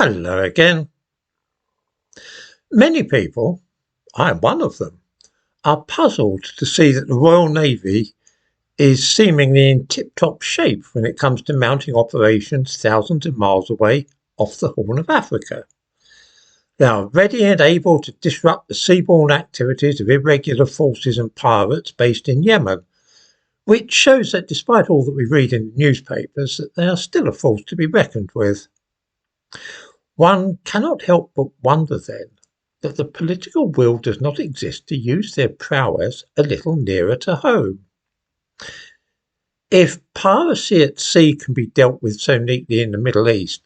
Hello again. Many people, I am one of them, are puzzled to see that the Royal Navy is seemingly in tip-top shape when it comes to mounting operations thousands of miles away off the Horn of Africa. They are ready and able to disrupt the seaborne activities of irregular forces and pirates based in Yemen, which shows that despite all that we read in the newspapers, that they are still a force to be reckoned with. One cannot help but wonder then that the political will does not exist to use their prowess a little nearer to home. If piracy at sea can be dealt with so neatly in the Middle East,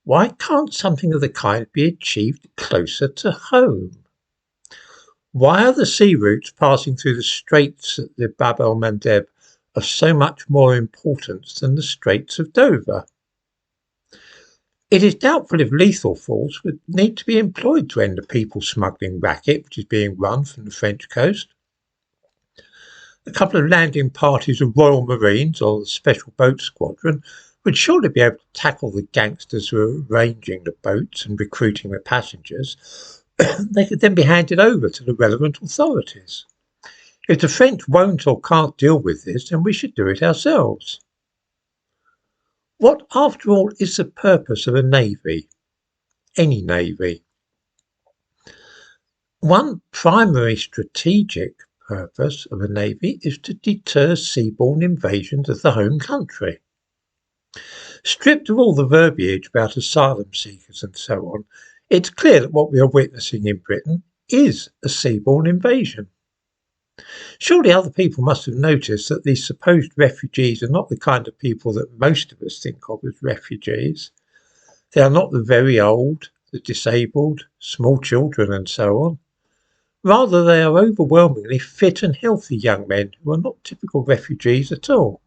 why can't something of the kind be achieved closer to home? Why are the sea routes passing through the straits at the Bab el-Mandeb of so much more importance than the Straits of Dover? It is doubtful if lethal force would need to be employed to end the people smuggling racket which is being run from the French coast. A couple of landing parties of Royal Marines or the Special Boat Squadron would surely be able to tackle the gangsters who are arranging the boats and recruiting the passengers. They could then be handed over to the relevant authorities. If the French won't or can't deal with this, then we should do it ourselves. What, after all, is the purpose of a navy? Any navy? One primary strategic purpose of a navy is to deter seaborne invasions of the home country. Stripped of all the verbiage about asylum seekers and so on, it's clear that what we are witnessing in Britain is a seaborne invasion. Surely other people must have noticed that these supposed refugees are not the kind of people that most of us think of as refugees. They are not the very old, the disabled, small children and so on. Rather, they are overwhelmingly fit and healthy young men who are not typical refugees at all.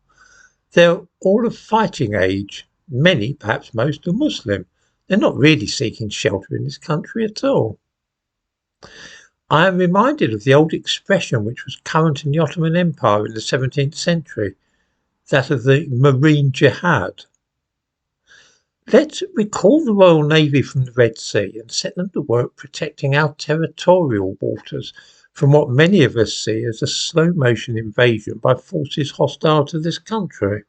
They are all of fighting age. Many, perhaps most, are Muslim. They're not really seeking shelter in this country at all. I am reminded of the old expression which was current in the Ottoman Empire in the 17th century, that of the marine jihad. Let's recall the Royal Navy from the Red Sea and set them to work protecting our territorial waters from what many of us see as a slow-motion invasion by forces hostile to this country.